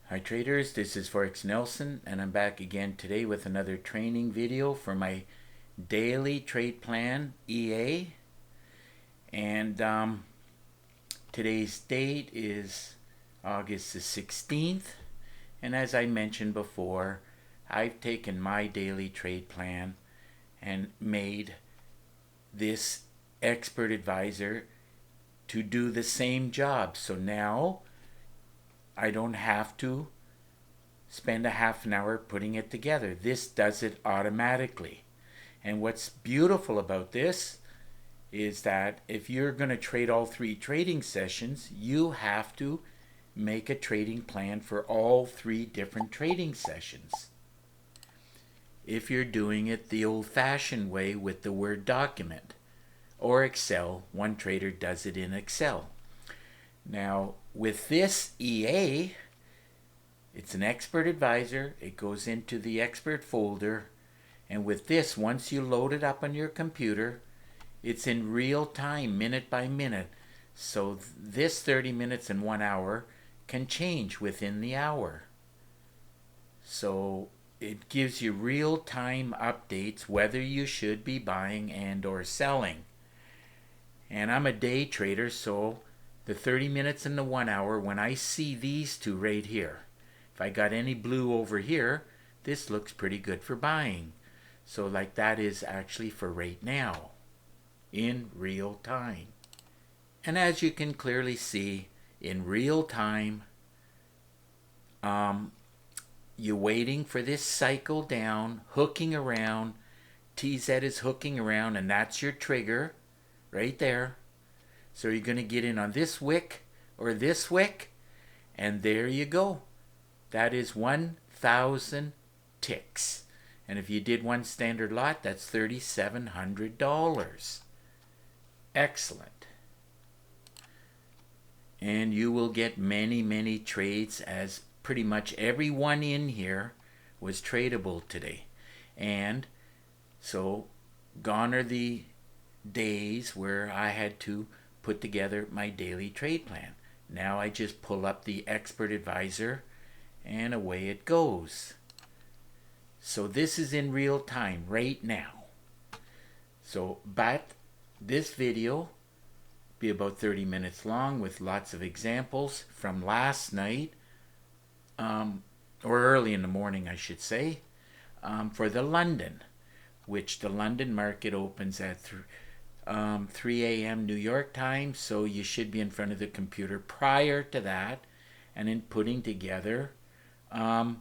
Hi traders, this is Forex Nelson and I'm back again today with another training video for my daily trade plan EA. And today's date is August the 16th, and as I mentioned before, I've taken my daily trade plan and made this expert advisor to do the same job. So now I don't have to spend a half an hour putting it together. This does it automatically. And what's beautiful about this is that if you're going to trade all three trading sessions, you have to make a trading plan for all three different trading sessions. If you're doing it the old-fashioned way with the Word document or Excel, one trader does it in Excel. Now, with this EA, it's an expert advisor. It goes into the expert folder. And with this, once you load it up on your computer, it's in real time, minute by minute. So this 30 minutes and 1 hour can change within the hour. So it gives you real time updates whether you should be buying and or selling. And I'm a day trader, so the 30 minutes and the 1 hour, when I see these two right here, if I got any blue over here, this looks pretty good for buying. So like that is actually for right now, in real time. And as you can clearly see, in real time, you're waiting for this cycle down, hooking around. TZ is hooking around, and that's your trigger right there. So you're going to get in on this wick or this wick, and there you go. That is 1,000 ticks. And if you did one standard lot, that's $3,700. Excellent. And you will get many, many trades, as pretty much everyone in here was tradable today. And so gone are the days where I had to put together my daily trade plan. Now I just pull up the expert advisor and away it goes. So this is in real time right now. So, but this video be about 30 minutes long with lots of examples from last night, or early in the morning I should say, for the London, which the London market opens at 3 a.m. New York time, so you should be in front of the computer prior to that and in putting together, and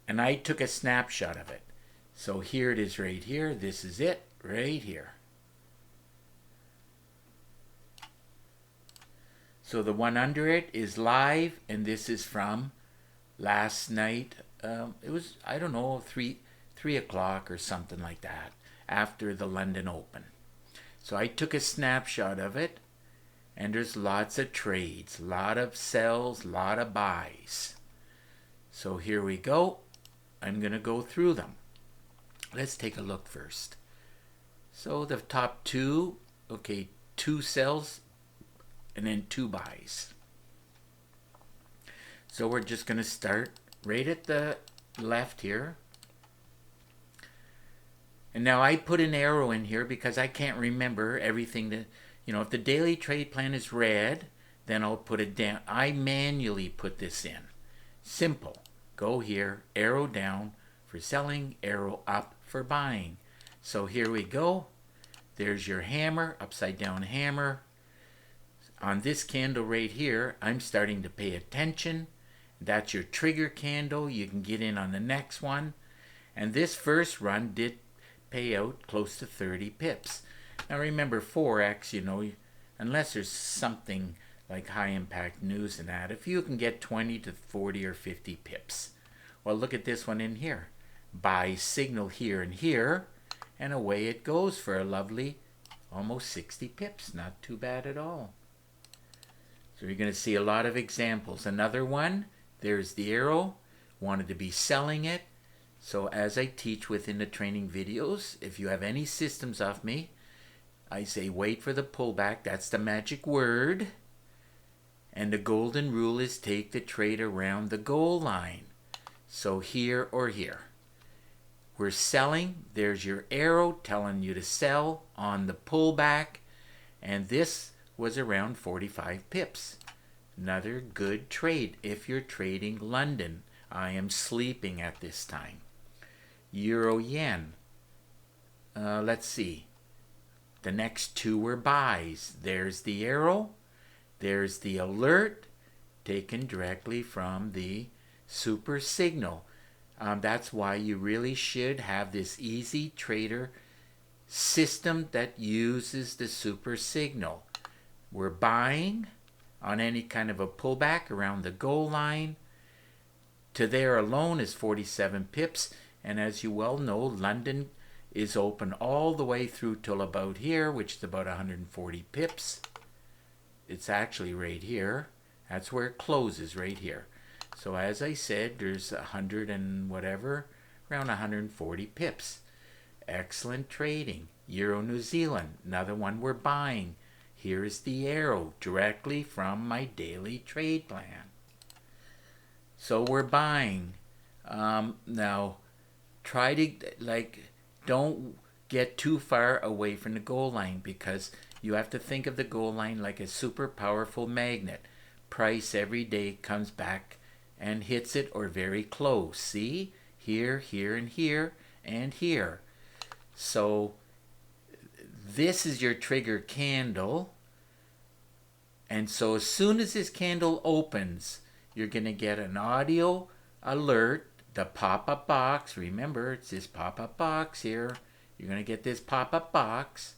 I took a snapshot of it. So here it is right here. This is it right here. So the one under it is live, and this is from last night. It was, I don't know, 3 o'clock or something like that, after the London Open. So I took a snapshot of it, and there's lots of trades, a lot of sells, a lot of buys. So here we go. I'm going to go through them. Let's take a look first. So the top two, okay, 2 sells and then 2 buys. So we're just going to start right at the left here. And now I put an arrow in here because I can't remember everything that, if the daily trade plan is red, then I'll put it down. I manually put this in. Simple. Go here, arrow down for selling, arrow up for buying. So here we go. There's your hammer, upside down hammer. On this candle right here, I'm starting to pay attention. That's your trigger candle. You can get in on the next one. And this first run did pay out close to 30 pips. Now remember, Forex, unless there's something like high impact news and that, if you can get 20 to 40 or 50 pips. Well, look at this one in here. Buy signal here and here, and away it goes for a lovely almost 60 pips. Not too bad at all. So you're going to see a lot of examples. Another one, there's the arrow. Wanted to be selling it. So as I teach within the training videos, if you have any systems of me, I say wait for the pullback. That's the magic word. And the golden rule is take the trade around the goal line. So here or here. We're selling. There's your arrow telling you to sell on the pullback. And this was around 45 pips. Another good trade if you're trading London. I am sleeping at this time. Euro yen. Let's see. The next two were buys. There's the arrow. There's the alert taken directly from the super signal. That's why you really should have this easy trader system that uses the super signal. We're buying on any kind of a pullback around the goal line. To there alone is 47 pips. And as you well know, London is open all the way through till about here, which is about 140 pips. It's actually right here. That's where it closes, right here. So as I said, there's 100 and whatever, around 140 pips. Excellent trading. Euro New Zealand, another one we're buying. Here's the arrow directly from my daily trade plan. So we're buying. Now, try to, don't get too far away from the goal line, because you have to think of the goal line like a super powerful magnet. Price every day comes back and hits it or very close. See? Here, here, and here, and here. So this is your trigger candle. And so as soon as this candle opens, you're going to get an audio alert, the pop-up box. Remember, it's this pop-up box here. You're going to get this pop-up box.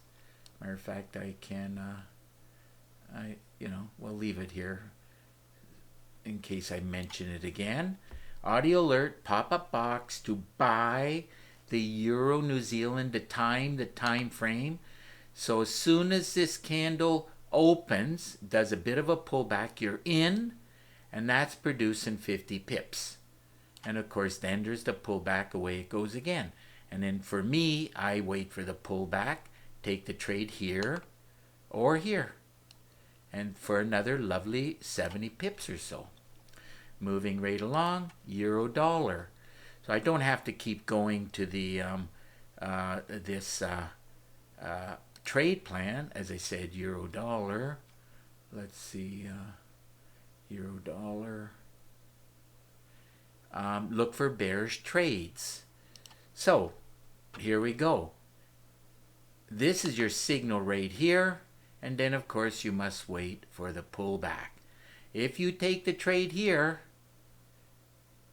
Matter of fact, I can, we'll leave it here in case I mention it again. Audio alert, pop-up box to buy the Euro New Zealand, the time frame. So as soon as this candle opens, does a bit of a pullback, you're in, and that's producing 50 pips. And of course, then there's the pullback, away it goes again. And then for me, I wait for the pullback, take the trade here or here, and for another lovely 70 pips or so. Moving right along, euro dollar. So I don't have to keep going to the trade plan. As I said, euro dollar. Let's see, euro dollar. Look for bearish trades. So here we go. This is your signal right here, and then of course you must wait for the pullback. If you take the trade here,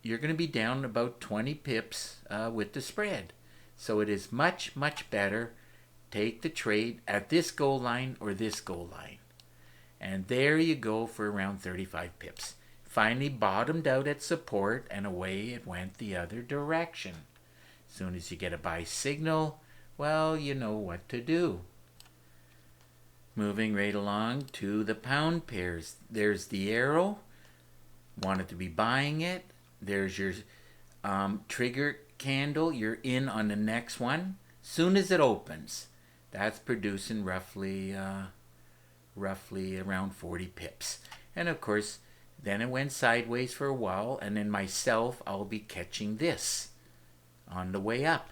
you're going to be down about 20 pips with the spread. So it is much, much better take the trade at this goal line or this goal line. And there you go for around 35 pips. Finally bottomed out at support, and away it went the other direction. As soon as you get a buy signal, well, you know what to do. Moving right along to the pound pairs. There's the arrow. Wanted to be buying it. There's your trigger candle. You're in on the next one. Soon as it opens, that's producing roughly around 40 pips. And of course, then it went sideways for a while, and then myself, I'll be catching this on the way up.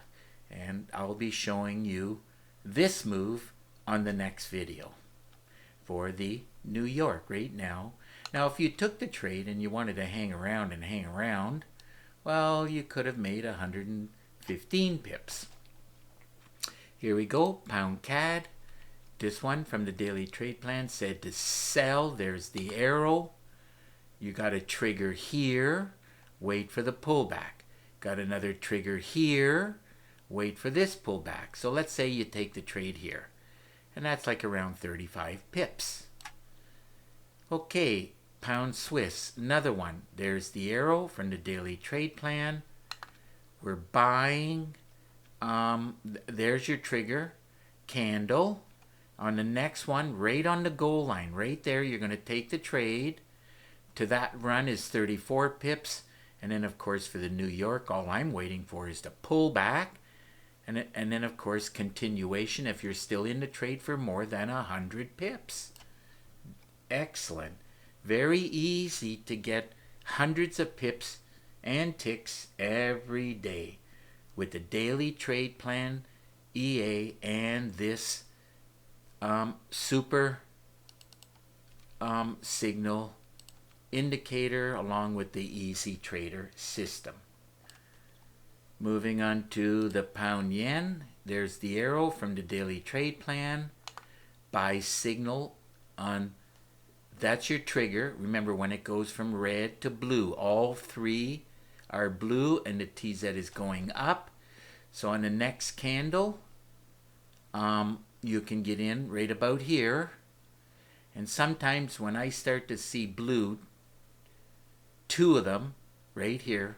And I'll be showing you this move on the next video for the New York right now. Now, if you took the trade and you wanted to hang around, well, you could have made 115 pips. Here we go, pound CAD. This one from the daily trade plan said to sell. There's the arrow. You got a trigger here. Wait for the pullback. Got another trigger here. Wait for this pullback. So let's say you take the trade here. And that's like around 35 pips. Okay, pound Swiss, another one. There's the arrow from the daily trade plan. We're buying. There's your trigger candle. On the next one, right on the goal line, right there, you're going to take the trade. To that run is 34 pips. And then, of course, for the New York, all I'm waiting for is the pullback. And then, of course, continuation if you're still in the trade for more than 100 pips. Excellent. Very easy to get hundreds of pips and ticks every day with the daily trade plan, EA, and this super signal indicator along with the Easy Trader system. Moving on to the pound yen, there's the arrow from the daily trade plan. Buy signal on, that's your trigger. Remember, when it goes from red to blue, all three are blue and the TZ is going up. So on the next candle, you can get in right about here. And sometimes when I start to see blue, two of them right here,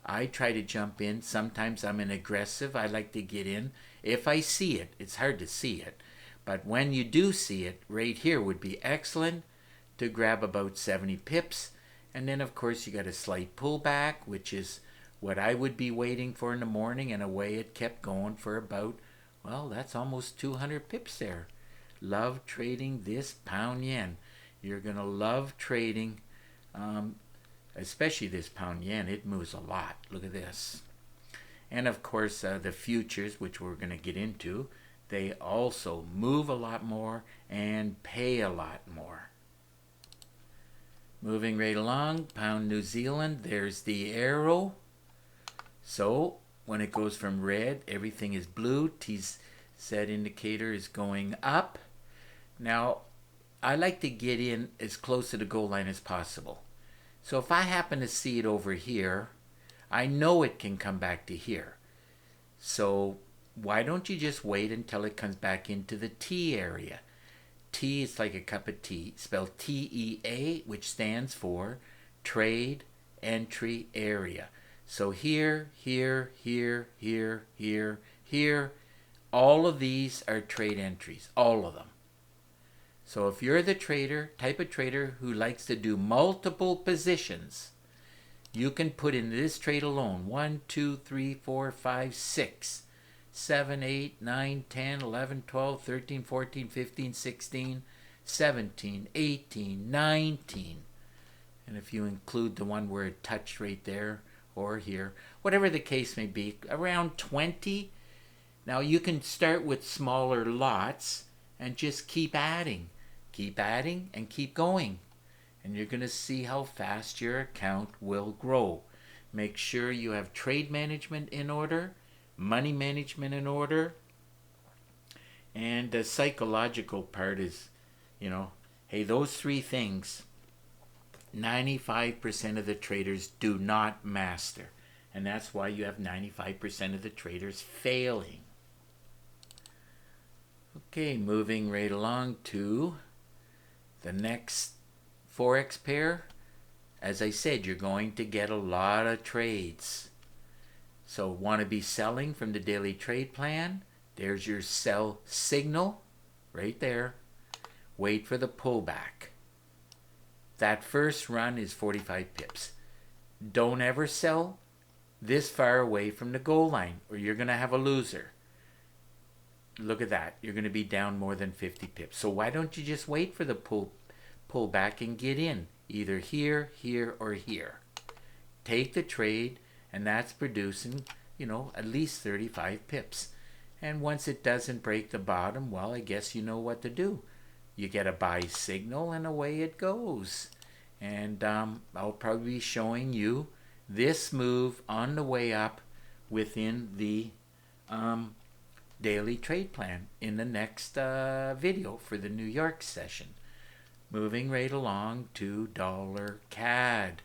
I try to jump in. Sometimes I'm an aggressive. I like to get in. If I see it, it's hard to see it. But when you do see it, right here would be excellent to grab about 70 pips. And then, of course, you got a slight pullback, which is what I would be waiting for in the morning. And away it kept going for about, well, that's almost 200 pips there. Love trading this pound yen. You're going to love trading, especially this pound yen. It moves a lot. Look at this. And of course, the futures, which we're going to get into, they also move a lot more and pay a lot more. Moving right along, pound New Zealand, there's the arrow. So when it goes from red, everything is blue. TZ indicator is going up. Now, I like to get in as close to the goal line as possible. So if I happen to see it over here, I know it can come back to here. So why don't you just wait until it comes back into the T area? T is like a cup of tea, spelled TEA, which stands for Trade Entry Area. So here, here, here, here, here, here, all of these are trade entries, all of them. So if you're the type of trader who likes to do multiple positions, you can put in this trade alone 1, 2, 3, 4, 5, 6, 7, 8, 9, 10, 11, 12, 13, 14, 15, 16, 17, 18, 19. And if you include the one where it touched right there or here, whatever the case may be, around 20. Now you can start with smaller lots and just keep adding. Keep adding and keep going. And you're going to see how fast your account will grow. Make sure you have trade management in order, money management in order, and the psychological part is, hey, those three things, 95% of the traders do not master. And that's why you have 95% of the traders failing. Okay, moving right along to the next Forex pair. As I said, you're going to get a lot of trades. So want to be selling from the daily trade plan. There's your sell signal right there. Wait for the pullback. That first run is 45 pips. Don't ever sell this far away from the goal line or you're going to have a loser. Look at that. You're going to be down more than 50 pips. So why don't you just wait for the pullback and get in? Either here, here, or here. Take the trade, and that's producing, at least 35 pips. And once it doesn't break the bottom, well, I guess you know what to do. You get a buy signal, and away it goes. And I'll probably be showing you this move on the way up within the daily trade plan in the next video for the New York session. Moving right along to dollar CAD.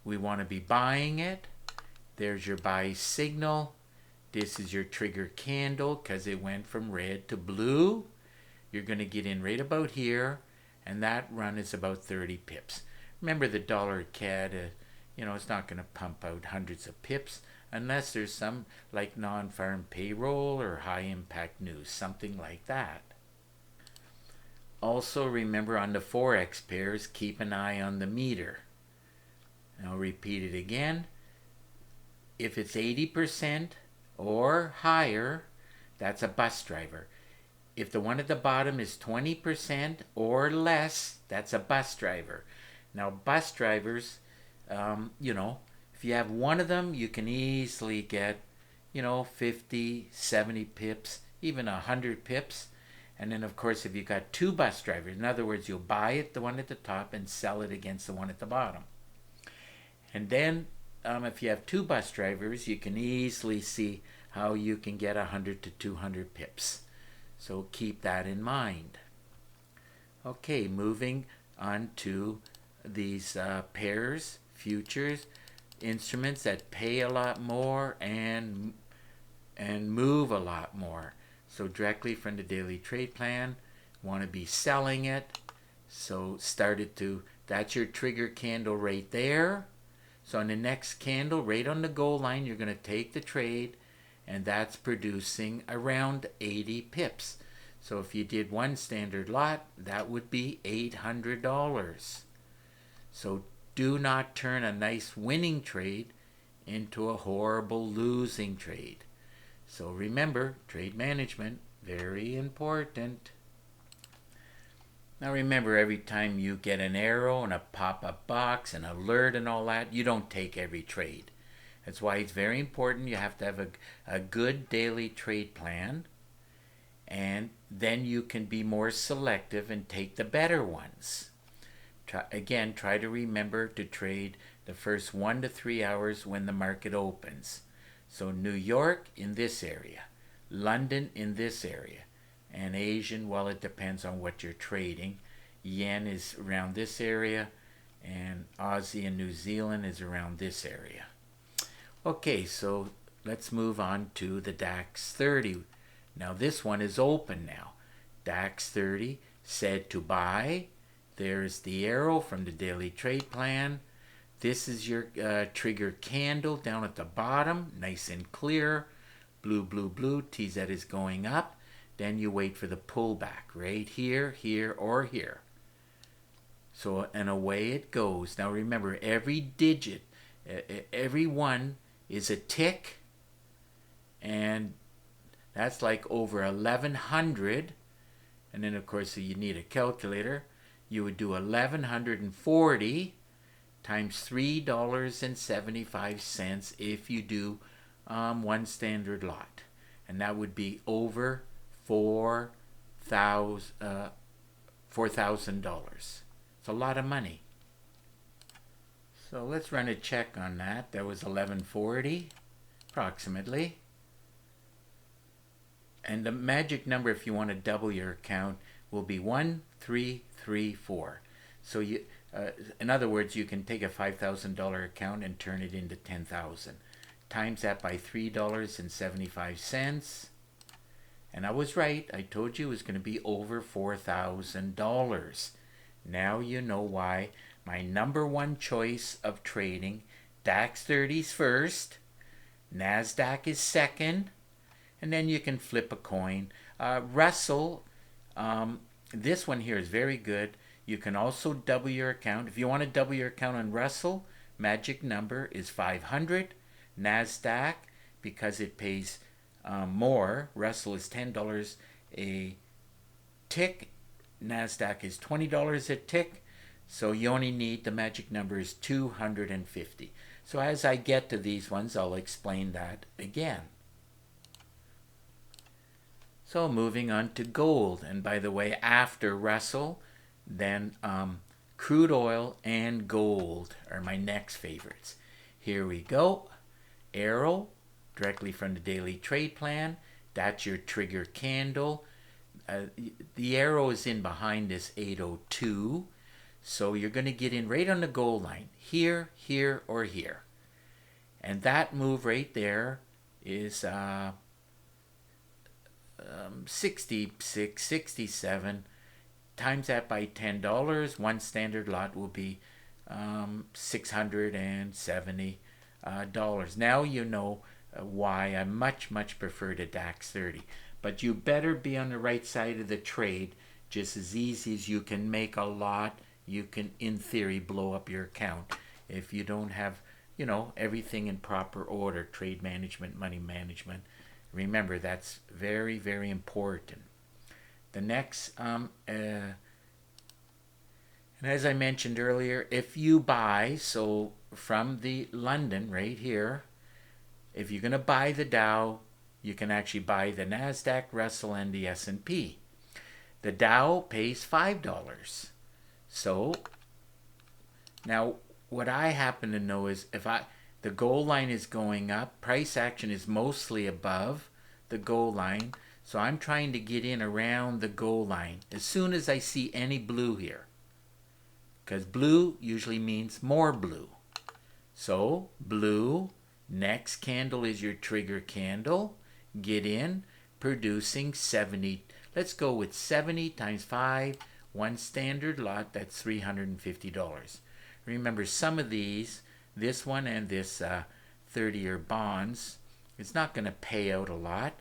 We want to be buying it. There's your buy signal. This is your trigger candle because it went from red to blue. You're going to get in right about here, and that run is about 30 pips. Remember, the dollar CAD, it's not going to pump out hundreds of pips unless there's some like non-farm payroll or high impact news, something like that. Also remember, on the Forex pairs, keep an eye on the meter. I'll repeat it again. If it's 80% or higher, that's a bus driver. if the one at the bottom is 20% or less, that's a bus driver. Now, bus drivers, you know, if you have one of them, you can easily get, 50, 70 pips, even 100 pips. And then, of course, if you got two bus drivers, in other words, you'll buy it, the one at the top, and sell it against the one at the bottom. And then, if you have two bus drivers, you can easily see how you can get 100 to 200 pips. So keep that in mind. Okay, moving on to these pairs, futures, instruments that pay a lot more and move a lot more. So directly from the daily trade plan, want to be selling it. So that's your trigger candle right there. So on the next candle, right on the goal line, you're going to take the trade, and that's producing around 80 pips. So if you did one standard lot, that would be $800. So do not turn a nice winning trade into a horrible losing trade. So remember, trade management, very important. Now remember, every time you get an arrow and a pop-up box, an alert and all that, you don't take every trade. That's why it's very important you have to have a good daily trade plan, and then you can be more selective and take the better ones. Try to remember to trade the first 1 to 3 hours when the market opens. So New York in this area, London in this area, and Asian, well, it depends on what you're trading. Yen is around this area, and Aussie and New Zealand is around this area. Okay, so let's move on to the DAX 30. Now this one is open now. DAX 30 said to buy. There's the arrow from the daily trade plan. This is your trigger candle down at the bottom, nice and clear. Blue, blue, blue, TZ is going up. Then you wait for the pullback right here, here, or here. So, and away it goes. Now remember, every digit, every one is a tick, and that's like over 1,100. And then, of course, you need a calculator. You would do 1,140 times $3.75 if you do one standard lot. And that would be over $4,000. It's a lot of money. So let's run a check on that. That was 1140 approximately. And the magic number, if you want to double your account, will be 1334. So you, in other words, you can take a $5,000 account and turn it into $10,000. Times that by $3.75. And I was right. I told you it was going to be over $4,000. Now you know why my number one choice of trading, DAX 30's first, NASDAQ is second, and then you can flip a coin. Russell, this one here is very good. You can also double your account. If you want to double your account on Russell, magic number is 500. NASDAQ, because it pays more, Russell is $10 a tick. NASDAQ is $20 a tick. So you only need, the magic number is 250. So as I get to these ones, I'll explain that again. So moving on to gold. And by the way, after Russell, then crude oil and gold are my next favorites. Here we go. Arrow, directly from the daily trade plan. That's your trigger candle. The arrow is in behind this 802. So you're going to get in right on the goal line. Here, here, or here. And that move right there is 66, 67. Times that by $10. One standard lot will be $670. Now you know why I much prefer the DAX 30. But you better be on the right side of the trade. Just as easy as you can make a lot, you can, in theory, blow up your account if you don't have, everything in proper order. Trade management, money management. Remember, that's very important. the next, and as I mentioned earlier, if you buy, so from the London right here, if you're going to buy the Dow, you can actually buy the NASDAQ, Russell, and the S&P. The Dow pays $5. So now what I happen to know is the goal line is going up, price action is mostly above the goal line. So I'm trying to get in around the goal line as soon as I see any blue here, because blue usually means more blue. So blue, next candle is your trigger candle. Get in, producing 70. Let's go with 70 times 5, one standard lot, that's $350. Remember, some of these, this one and this 30-year bonds, it's not going to pay out a lot.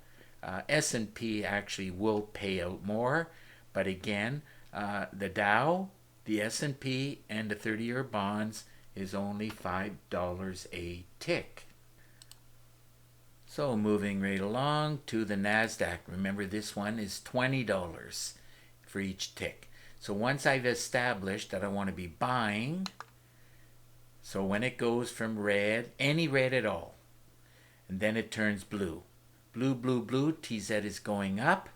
S&P actually will pay out more, but again, the Dow, the S&P, and the 30-year bonds is only $5 a tick. So moving right along to the NASDAQ. Remember, this one is $20 for each tick. So once I've established that I want to be buying, so when it goes from red, any red at all, and then it turns blue. Blue, blue, blue, TZ is going up.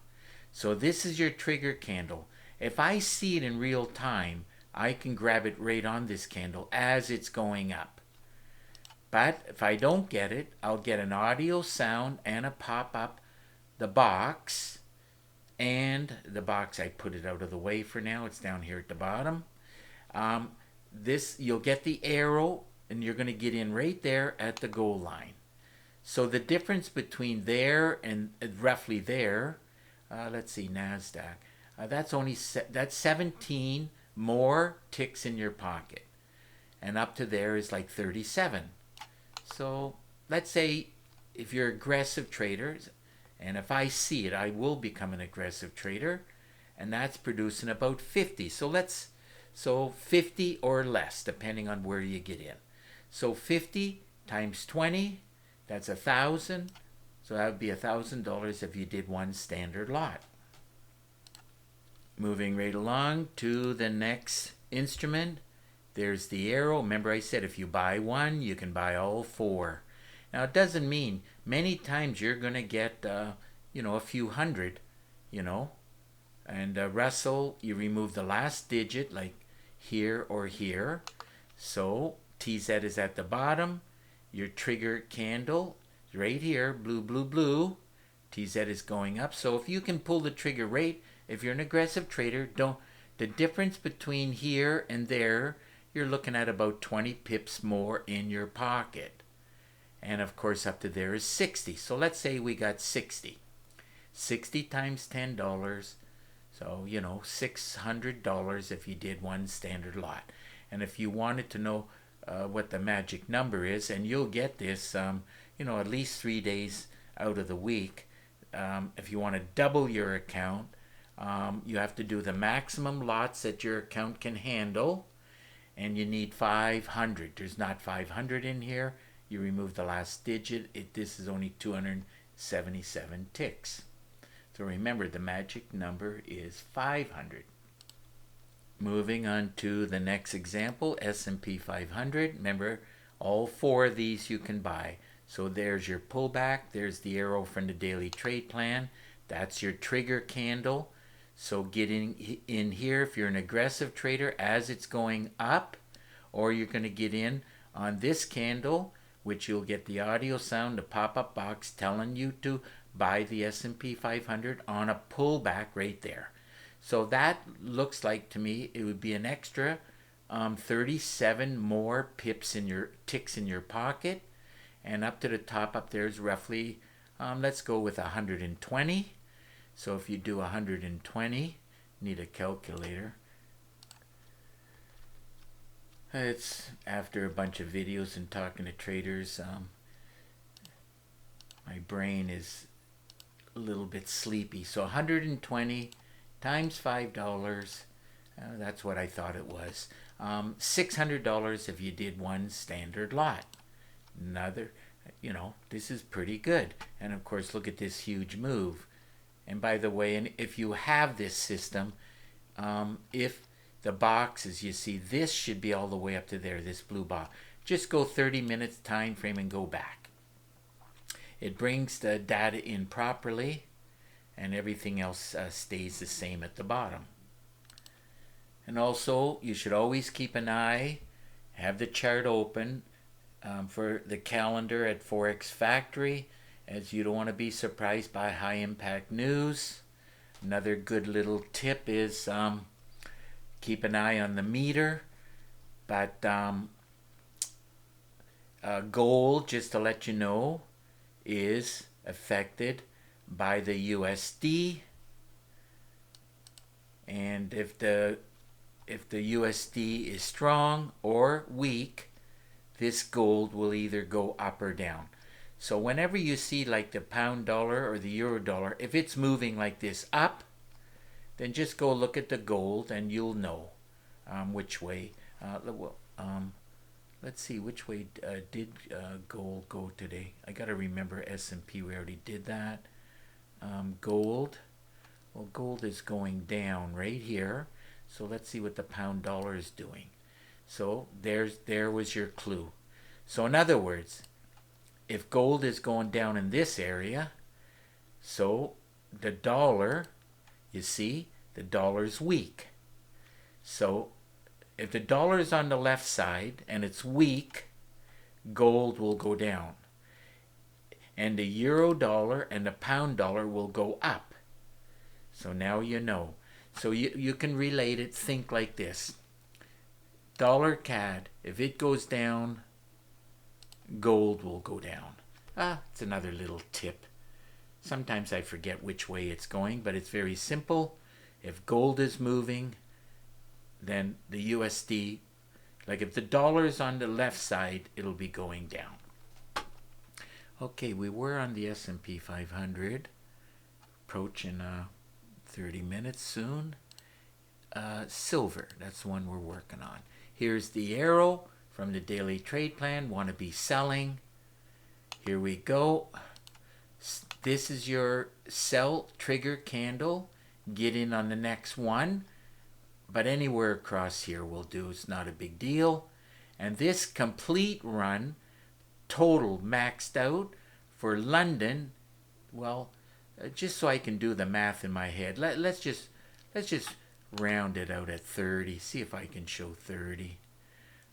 So this is your trigger candle. If I see it in real time, I can grab it right on this candle as it's going up. But if I don't get it, I'll get an audio sound and a pop-up. The box, and the box, I put it out of the way for now. It's down here at the bottom. This, you'll get the arrow, and you're going to get in right there at the goal line. So the difference between there and roughly there, let's see, NASDAQ, that's 17 more ticks in your pocket. And up to there is like 37. So let's say if you're aggressive traders, and if I see it, I will become an aggressive trader, and that's producing about 50. So 50 or less, depending on where you get in. So 50 times 20, that's 1,000. So that would be $1,000 if you did one standard lot. Moving right along to the next instrument. There's the arrow. Remember I said if you buy one, you can buy all four. Now it doesn't mean many times you're going to get, a few hundred, And Russell, you remove the last digit like here or here. So TZ is at the bottom. Your trigger candle is right here, blue, blue, blue. TZ is going up. So if you can pull the trigger rate, if you're an aggressive trader, the difference between here and there, you're looking at about 20 pips more in your pocket. And of course up to there is 60. So let's say we got 60. 60 times $10. So, $600 if you did one standard lot. And if you wanted to know what the magic number is, and you'll get this, at least 3 days out of the week. If you want to double your account, you have to do the maximum lots that your account can handle, and you need 500. There's not 500 in here. You remove the last digit. This is only 277 ticks. So remember, the magic number is 500. Moving on to the next example, S&P 500. Remember, all four of these you can buy. So there's your pullback. There's the arrow from the daily trade plan. That's your trigger candle. So get in here if you're an aggressive trader as it's going up, or you're going to get in on this candle, which you'll get the audio sound, the pop-up box telling you to buy the S&P 500 on a pullback right there. So that looks like to me it would be an extra 37 more ticks in your pocket, and up to the top up there is roughly let's go with 120. So if you do 120, need a calculator. It's after a bunch of videos and talking to traders. My brain is a little bit sleepy. So 120 times $5, that's what I thought it was. $600 if you did one standard lot. This is pretty good. And of course, look at this huge move. And by the way, and if you have this system, if the box, as you see, this should be all the way up to there, this blue box. Just go 30 minutes time frame and go back. It brings the data in properly, and everything else stays the same at the bottom. And also, you should always keep an eye, have the chart open for the calendar at Forex Factory, as you don't want to be surprised by high impact news. Another good little tip is keep an eye on the meter. But gold, just to let you know, is affected by the USD. And if the USD is strong or weak, this gold will either go up or down. So whenever you see like the pound dollar or the euro dollar, if it's moving like this up, then just go look at the gold and you'll know which way. Let's see, which way did gold go today? I got to remember S&P, we already did that. Gold, well, gold is going down right here. So let's see what the pound dollar is doing. So there was your clue. So in other words, if gold is going down in this area, so the dollar, you see, the dollar's weak. So if the dollar is on the left side and it's weak, gold will go down. And the euro dollar and the pound dollar will go up. So now you know. So you can relate it, think like this. Dollar CAD, if it goes down, gold will go down. It's another little tip. Sometimes I forget which way it's going, but it's very simple. If gold is moving, then the USD, like if the dollar is on the left side, it'll be going down. Okay, we were on the S&P 500, approaching 30 minutes soon. Silver, that's the one we're working on. Here's the arrow from the daily trade plan. Want to be selling. Here we go. This is your sell trigger candle. Get in on the next one. But anywhere across here will do. It's not a big deal. And this complete run, total maxed out for London, well, just so I can do the math in my head, let's just round it out at 30. See if I can show 30.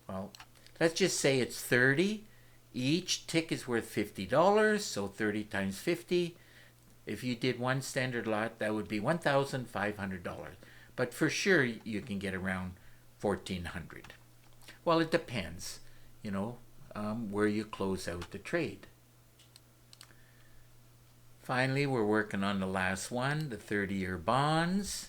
Well, let's just say it's 30. Each tick is worth $50, so 30 times 50. If you did one standard lot, that would be $1,500. But for sure, you can get around $1,400. Well, it depends, where you close out the trade. Finally, we're working on the last one, the 30-year bonds.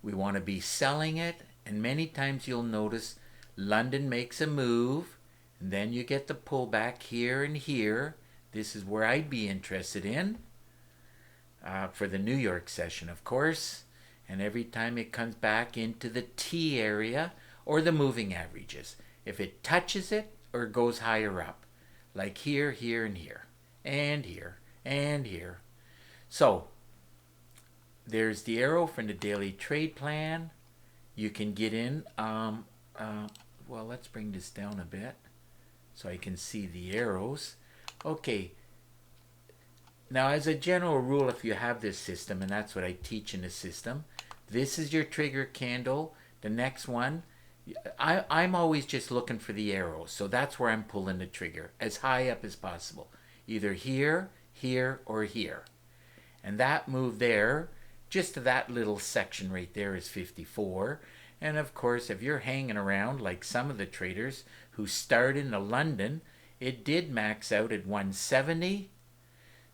We want to be selling it, and many times you'll notice London makes a move, and then you get the pullback here and here. This is where I'd be interested in for the New York session, of course. And every time it comes back into the T area or the moving averages, if it touches it or goes higher up, like here, here, and here, and here, and here. So there's the arrow from the daily trade plan. You can get in. Well, let's bring this down a bit so I can see the arrows. Okay. Now, as a general rule, if you have this system, and that's what I teach in the system, this is your trigger candle. The next one, I'm always just looking for the arrows. So that's where I'm pulling the trigger as high up as possible. Either here, here, or here. And that move there, just to that little section right there, is 54. And of course, if you're hanging around like some of the traders who start in the London, it did max out at 170.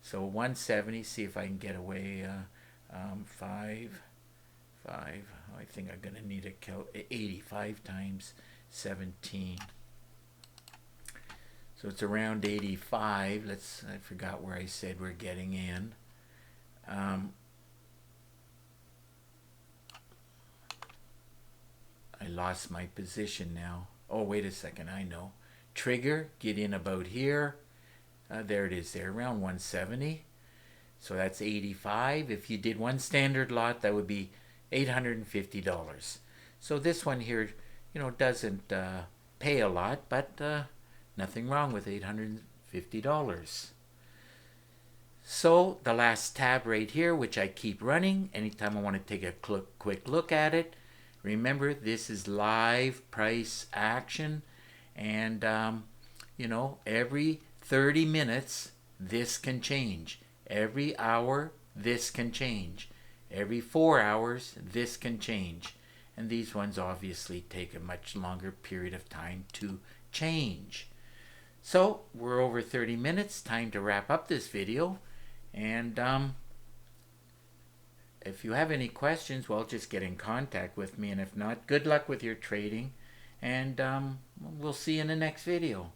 So 170, see if I can get away. 5. I think I'm going to need a 85 times 17. So it's around 85. I forgot where I said we're getting in. I lost my position now. Oh, wait a second. I know. Trigger, get in about here. There it is there, around 170. So that's 85. If you did one standard lot, that would be $850. So this one here, doesn't pay a lot, but nothing wrong with $850. So the last tab right here, which I keep running anytime I want to take a quick look at it. Remember, this is live price action, and every 30 minutes this can change. Every hour this can change. Every 4 hours this can change. And these ones obviously take a much longer period of time to change. So we're over 30 minutes. Time to wrap up this video. And if you have any questions, well, just get in contact with me. And if not, good luck with your trading. And we'll see you in the next video.